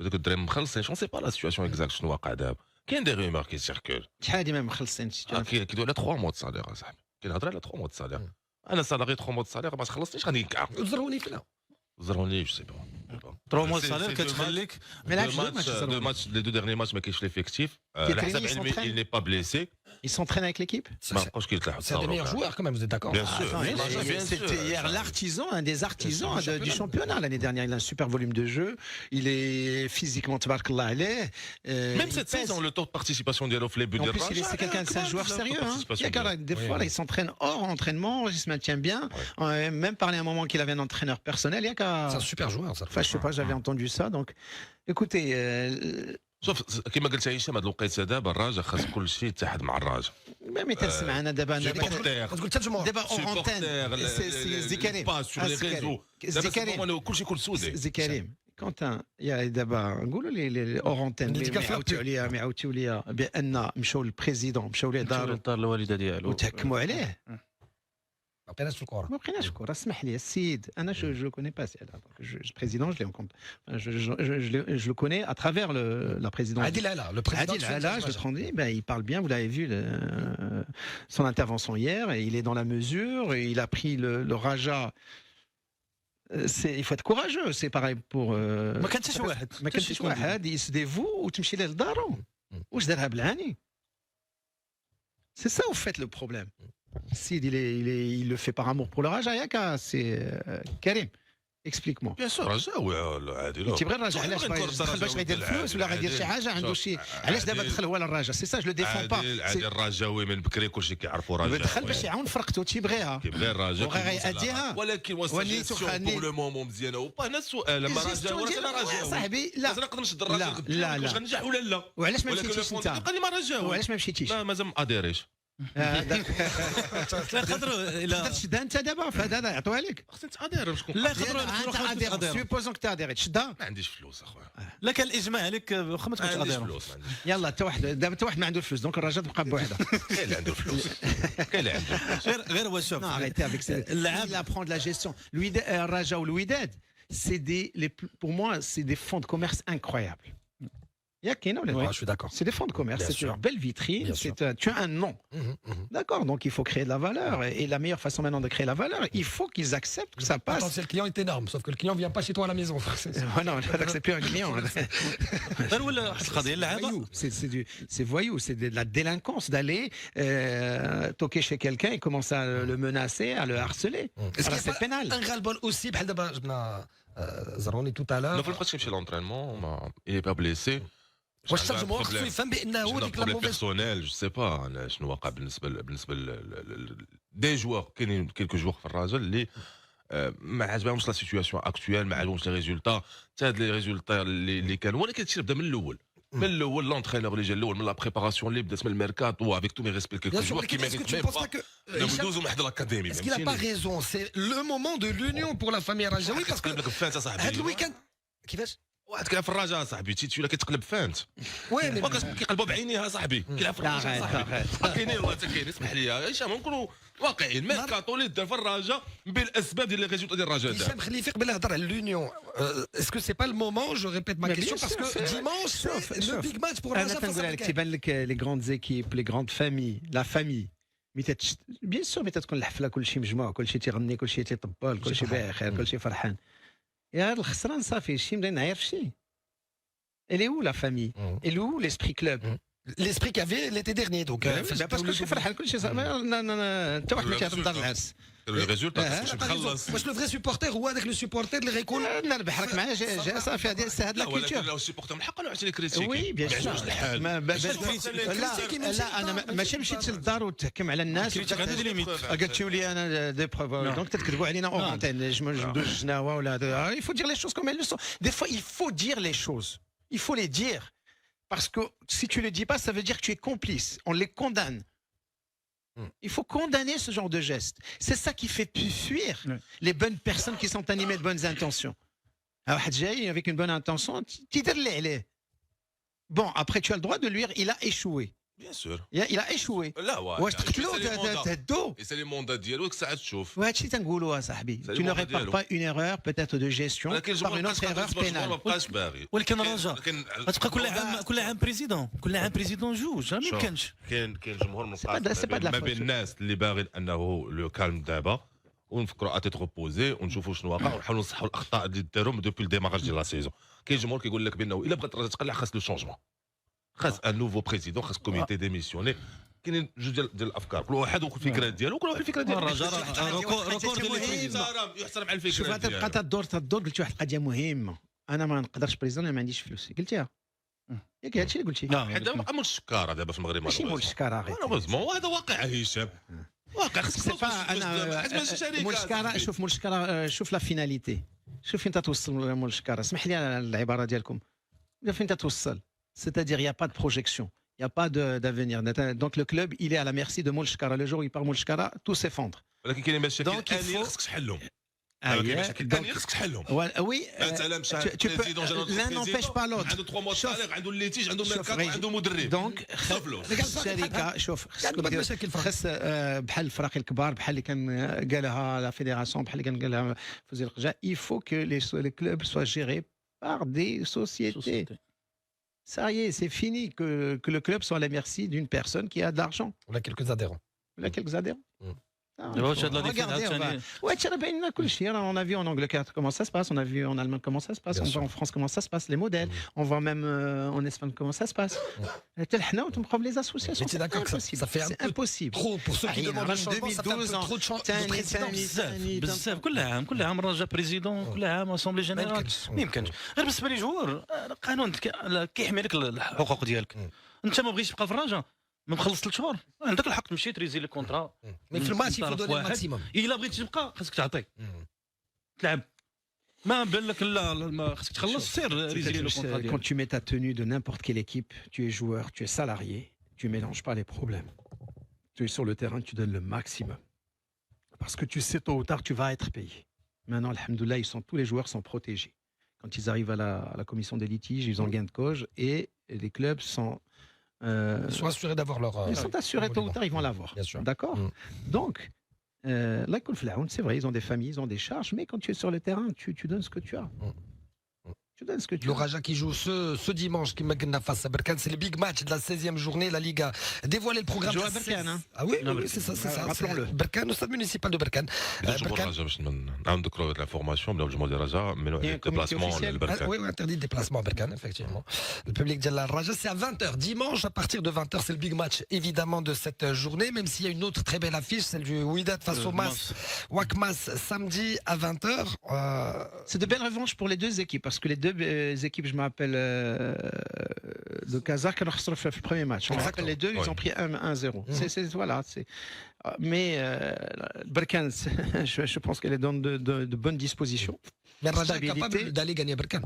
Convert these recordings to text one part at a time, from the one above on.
هذوك الدراري مخلصين شون سي با لا سيتواسيون اكزاكت شنو واقع دابا كاين دي ريمار كيسيركول شحال هادي ما مخلصينش كيدوي على 3 موا د سالير اصاحبي كاين هضره على 3 موا د سالير انا سالاري 3 موا د سالير ما تخلصنيش غادي نكعر زروني فينا زروني جو سي با 3 موا سالير كتخليك Mais là, je دو ماتش لي دو ديرني ماتش ما كاينش ليفيكتيف على حسب علمي il n'est pas blessé ils s'entraînent avec l'équipe. ما بقاوش كيتلاحقوا C'est un des meilleurs joueurs quand même, vous êtes d'accord? Bien sûr. C'était hier l'artisan, un des artisans du championnat l'année dernière. Il a un super volume de jeu. Il est physiquement tabarakallah alayh. Même cette saison, le taux de participation ديالو في les buts En de plus, c'est quelqu'un, c'est un joueur sérieux. Il y a quand même des fois, là, il s'entraîne hors entraînement, il se maintient bien. Même parler un moment qu'il avait un entraîneur personnel. Il y a qu'à. C'est un super joueur, ça. Enfin, je sais pas, j'avais entendu ça. Donc, écoutez. شوف كما قلت هشام هذا الوقيته دابا الراجا خاص كل شيء يتحد مع الراجا ما تسمعنا دابا تقول حتى الجمهور دابا اون انتين سي كريم سور لي ريزو سي كريم كل شيء يكون سودي سي كريم كونتان يا دابا نقولوا لي اور انتين ما يعاودوا لي بان مشاو للبريزيدون مشاو ليه دار للدار الوالده ديالو وتحكموا عليه ما بقيناش في الكره. ما بقيناش كره اسمح لي السيد انا جو كوني با بريزيدون جو لي كونت je le connais à travers la présidence Adil Hala, le président Adil Hala, je le ben, il parle bien, vous l'avez vu son intervention hier, et il est dans la mesure, et il a pris le Raja. Il faut être courageux, c'est pareil pour ما كانش واحد ما كانش واحد يسديفو وتمشي ليه لدارو واش دارها بالعاني. C'est ça au fait le problème. Sid il le fait par amour pour le Raja Yaka, c'est Karim. Explique-moi. بيان سور رجا عادي لا تيبغي الراجع علاش دخل باش غيدير الفلوس ولا غيدير شي حاجه عنده شي علاش دابا دخل هو للراجا سي سا جو لو ديفون با عادي الرجاوي من بكري كلشي كيعرفوا رجا دخل باش يعاون فرقته تيبغيها كيبغي الرجا وغيأديها ولكن وسيتياسيون بور لو مومون مزيانه وبا هنا السؤال لما رجا ولا رجا صاحبي لا نقدر نشد الراجا لا واش غنجح ولا لا وعلاش ما مشيتيش انت قال لي ما رجاوي وعلاش ما مشيتيش لا مازال ما اديريش لا خضروا تقدر تشدها انت دابا فهذا يعطوها لك خصني تادير باش لا خضروا انت سوبوزون كنت اديري تشدها ما عنديش فلوس اخويا لا كان الاجماع عليك واخا ما تكونش ما عنديش غادي فلوس ما عنديش يلا حتى واحد دابا حتى واحد ما عنده فلوس دونك الراجل تبقى بوحده كاين اللي عنده فلوس كاين اللي عنده فلوس غير هو شوف Non, arrêtez avec ça. Il apprend de la gestion. Raja ou Louidad, pour moi, c'est des fonds de commerce incroyables. Il y a Kena ou les Je suis d'accord. C'est des fonds de commerce, Bien c'est sûr. une belle vitrine, Bien sûr. tu as un nom. D'accord, donc il faut créer de la valeur. Et la meilleure façon maintenant de créer la valeur, il faut qu'ils acceptent que ça Le passe. potentiel client est énorme, sauf que le client vient pas chez toi à la maison. Non, c'est plus un client. غير ولا واحد القضيه اللعابه Voyou, c'est voyou, c'est de la délinquance d'aller toquer chez quelqu'un et commencer à le menacer, à le harceler. Est-ce Alors, qu'il y a c'est pénal. un ras-le-bol aussi بحال دابا جبنا زروني tout à l'heure. ما فهمتش كيمشي لونترينمون il est pas blessé واش حتى الجمهور خصو يفهم بانه ديك لا موفيز بيرسونيل جو سي با انا شنو واقع بالنسبه دي جوار كاينين كيلكو جوار في الراجل اللي ما عجبهمش لا سيتوياسيون اكطويل ما عجبهمش لي ريزولتا حتى هاد لي ريزولتا اللي كانوا ولكن هادشي بدا من الاول لونترينور اللي جا الاول من لا بريباراسيون اللي بدات من الميركاتو افيك تو مي ريسبي كيلكو جوار كي ميريت ميم با ندوزو من واحد الاكاديمي Est-ce qu'il n'a pas raison? C'est le moment de l'union pour la famille Rajaoui parce que كتقلب لك فانت هاد صاحبي الويكاند كيفاش؟ واحد كيلعب في الرجاء صاحبي تيتشولا كتقلب فانت وي مي كيقلبوا بعينيها صاحبي كيلعب في الرجاء صاحبي كاينين والله حتى كاين اسمح لي هشام نكونوا واقعيين ميركاتو اللي دار في الرجاء بالاسباب ديال لي ريزولتا ديال الرجاء هشام خليه يفيق بلا هضر على l'union. Est-ce que c'est pas le moment? Je répète ma question parce que dimanche c'est le big match pour انا Raja face تنقول à لك Mecca. تيبان لك لي grandes équipes لي grandes familles la famille بيان سور متى تكون الحفله كلشي مجموع كلشي تيغني كلشي تيطبل كلشي بخير كلشي فرحان يا هذا الخسران صافي شي بدا نعير في شي Elle est où la famille? Elle est où l'esprit club? L'esprit qu'il y avait l'été dernier donc. parce que كلشي فرحان كلشي حتى واحد ما تيعرف دار العرس لي ريزولتا واش مخلص لو فري سوبورتر هو هذاك لو سوبورتر اللي غيكون نربح لك معاه جا صافي هذه هاد لا لا ولكن كولتور لو سيبورتر من حقه انه يعطي لي كريتيك وي بيان سور الحال لا انا ماشي مشيت للدار وتحكم على الناس كريتيك هذا دي ليميت قلت لي انا دي بروف دونك تكذبوا علينا اونتين جبدوا الجناوه ولا il faut dire les choses comme elles le sont des fois il faut dire les choses il faut les dire parce que si tu le dis pas ça veut dire que tu es complice on les condamne. Il faut condamner ce genre de geste. C'est ça qui fait fuir les bonnes personnes qui sont animées de bonnes intentions. Alors, avec une bonne intention, bon, après tu as le droit de lui dire il a échoué. بيان سور Il a échoué. لا واش تقتلو تهدو سي لي موندا ديالو ساعات تشوف وهذا الشيء تنقولوا صاحبي. Ça Tu ne dépend répares ديالو. pas une erreur peut-être de gestion ولكن par une autre erreur ما pénale. بقاش باغي ولكن الرجاء لكن غتبقى كل عام بريزيدون، كل عام بريزيدون جوج، ما شوف، يمكنش. كاين جمهور من pas de- c'est pas de la ما faute. بين الناس اللي باغيين انه لو كالم دابا ونفكروا اتيت ريبوزي ونشوفوا شنو واقع ونحاولوا نصححوا الاخطاء اللي داروهم دوبي الديماراج ديال لا سيزون. كاين جمهور كيقول لك بانه الا بغات الرجاء تقلع خاص لو شونجمون، خاص ان نوفو بريزيدون، خاص كوميتي ديميسيوني. كاينين جوج ديال الافكار، كل واحد والفكره ديالو، كل واحد الفكره ديالو. الرجاء ريكورد ديال البريزيدون. يحترم على الفكره شوف انت ديالو. بقى تدور قلت واحد القضيه مهمه. انا ما نقدرش بريزون ما عنديش فلوس قلتيها ياك هادشي اللي قلتي. حيت دابا ما مولش الشكاره دابا في المغرب ماشي مول الشكاره غير مالوغوزمون، وهذا واقع هشام، واقع خاصك سي با انا مول الشكاره. شوف مول الشكاره، شوف لا فيناليتي، شوف فين توصل مول الشكاره. اسمح لي على العباره ديالكم، فين توصل. C'est-à-dire il y a pas de projection, il y a pas d'avenir. Donc le club il est à la merci de Moul Shkara. Le jour où il part Moul Shkara, tout s'effondre. ولكن كاينين مشاكل Donc, il ثانيه faut- خاصك تحلهم. Ah, كاين yeah. مشاكل Donc- ثانيه خاصك تحلهم. Oui, انت لا مشى tu peux- l'un n'empêche pas l'autre. عنده 3 موا شوف- صالح، عنده الليتيج، عنده شوف ميركاتو، غير- عنده مدرب. دونك فلوس. الشركه شوف عنده بعض المشاكل في خص بحال الفرق الكبار، بحال اللي كان قالها لا فيدراسيون، بحال اللي كان قالها فوزي القجا. il faut que les clubs soient gérés par des sociétés. Ça y est, c'est fini que le club soit à la merci d'une personne qui a de l'argent. On a quelques adhérents. Il a quelques adhérents. Ah, il دابا faut واش هاد لا regarder, ديفينس on va- ثاني Ouais, tiens, ben, كل شيء. On a vu en Angleterre comment ça se passe, on a vu en Allemagne comment ça se passe, Bien on sûr. voit en France comment ça se passe, les modèles, on voit même en Espagne comment ça se passe. حنا وتمقوا les associations. Mais tu es d'accord que ça fait un C'est peu impossible. Trop pour ceux qui rien, demandent le même changement, ça fait un peu 2012 trop de ثاني- présidence. ثاني- بزاف كل عام الرجاء بريزيدون، كل عام اسامبلي ما جينيرال. يمكنش. ما يمكنش غير بالنسبه لي جوار القانون كيحمي لك الحقوق ديالك. انت ما بغيتش تبقى في الرجاء، ما مخلص 3 شهور، عندك الحق تمشي تريزي لي كونترا. Mais في الماتش il faut طرف donner le واحد. maximum. الا بغيتي تبقى خاصك تعطي تلعب، ما بان لك لا ما خاصك تخلص سير ريزي لي كونترا Quand ديالك. tu mets ta tenue de n'importe quelle équipe, tu es joueur, tu es salarié, tu mélanges pas les problèmes. Tu es sur le terrain, tu donnes le maximum. Parce que tu sais tôt ou tard, tu vas être payé. Maintenant, alhamdoulilah, tous les joueurs sont protégés. Quand ils arrivent à la commission des litiges, ils ont gain de cause et les clubs sont... Ils sont assurés d'avoir leur. ils sont assurés tôt ou tard, ils vont l'avoir. Bien sûr. D'accord. Donc, là, c'est vrai, ils ont des familles, ils ont des charges, mais quand tu es sur le terrain, tu donnes ce que tu as. Tu donnes ce que tu Le as. Raja qui joue ce dimanche qui m'a face à Berkane, c'est le big match de la 16e journée, la Liga. Dévoiler le programme. Joue à de la Berkane, 16. hein. Ah oui, Non, oui, c'est ça, c'est ça. rappelons-le. C'est Berkane, le stade municipal de Berkane. الجمهور الرجاء باش نذكروا l'information بلا الجمهور ديال الرجاء ممنوع Il y a un communiqué الديبلاسمون officiel. للبركان. Oui, interdit de déplacement à Berkane, effectivement. Le public de la Raja, c'est à 20h. Dimanche, à partir de 20h, c'est le big match, évidemment, de cette journée, même s'il y a une autre très belle affiche, celle du Wydad face au Mas, Wakmas, samedi à 20h. C'est de belles revanches pour les deux équipes, parce que les deux équipes, je me rappelle, de Kazakh, qui ont fait le premier match. On Exactement. rappelle les deux, ils Ouais. ont pris 1-0. Voilà, mais Berkane, je pense qu'elle est dans de bonnes dispositions. Mais le Raja est Stabilité. capable d'aller gagner Berkane.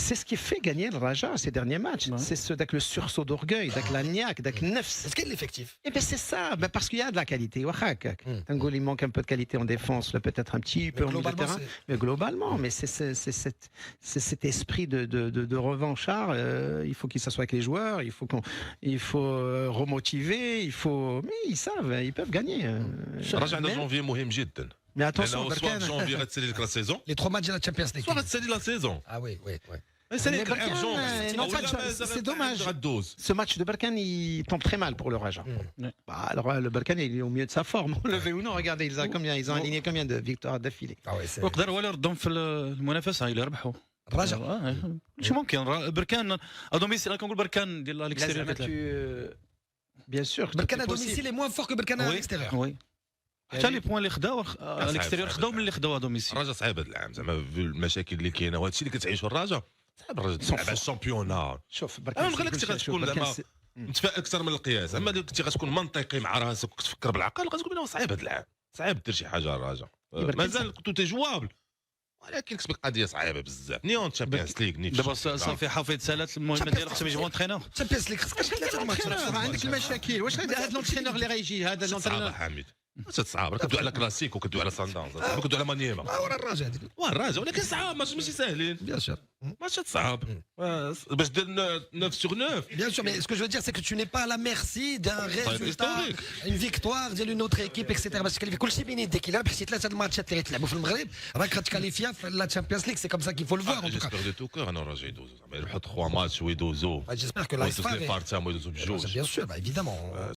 C'est ce qui fait gagner le Raja ces derniers matchs. Ouais. C'est ce, avec le sursaut d'orgueil, avec la niaque, avec nefs. Est-ce qu'il y a de l'effectif? Eh ben c'est ça, ben parce qu'il y a de la qualité. Tangoul, il manque un peu de qualité en défense, là, peut-être un petit peu en milieu de terrain. Mais globalement, mais c'est cet esprit de revanchard. Il faut qu'il s'assoie avec les joueurs, il faut remotiver, mais ils savent, ils peuvent gagner. الرجاء عنده جونفي مهم جدا Mais attention, لانه سواء Berkane. جونفي غتسالي لك لا سيزون Les 3 matchs de la Champions League. سواء غتسالي لا سيزون Ah oui, oui, oui. غيسالي Mais لك العام Berkane, جونفي non, pas de chance. C'est dommage. غدوز. Ce match de Berkane, il tombe très mal pour le Raja. Bah, alors, le Berkane, il est au milieu de sa forme. Levé ou non, regardez, ils ont aligné combien de victoires d'affilée. Ah oui, c'est. ويقدر هو اللي يردهم في المنافسه الى يربحوا. الرجاء. كلشي ممكن. بركان ادوميسيل كنقول بركان ديال الاكستيريور Bien sûr. tout Berkane est à possible. domicile est moins fort que Berkane à l'extérieur. وي حتى لي بوان اللي خداو الاكستيريور خداو من اللي خداو ادوميسيل. الرجاء صعيب هذا العام زعما في المشاكل اللي كاينه وهذا الشيء اللي كتعيشوا الرجاء صعيب الرجاء تلعب على الشامبيون. شوف انا نبغي لك تكون زعما متفائل اكثر من القياس، اما اللي كنتي غتكون منطقي مع راسك وتفكر بالعقل غتقول بانه صعيب هذا العام، صعيب دير شي حاجه الرجاء. مازال كنتو تجوابل ولكن كتبقى قضيه صعيبه بزاف. نيون تشامبيونز ليغ نيت دابا صافي حفيظ سالات المهمه ديالو خصهم يجيبوا انترينور. تشامبيونز ليغ خاصك 3 ماتشات. عندك المشاكل. واش هذا لونترينور اللي غيجي هذا صعبه لونترينور حميد ماتشات صعاب كدوي على كلاسيك وكدوي على سان داونز كدوي على مانيما ورا الرجاء هذيك الراجع ولكن صعاب ماشي ساهلين بيان سور. ماتشات صعاب باش دير 9 sur 9 Bien sûr, mais ce que je veux dire, c'est que tu n'es pas à la merci d'un résultat, une victoire d'une autre équipe, etc. باش تكلفي كلشي بين يديك الا بحثي 3 الماتشات اللي غيتلعبوا في المغرب راك غتكاليفيا في لا تشامبيونز ليغ. سي كوم سا كيل فو لو فوار. ان توكا جيسبر دو تو كور انا الراجع يدوزو زعما يحط 3 ماتش ويدوزو j'espère que là ويدوز لي بارتام ويدوزو بجوج bien sûr, bah, évidemment.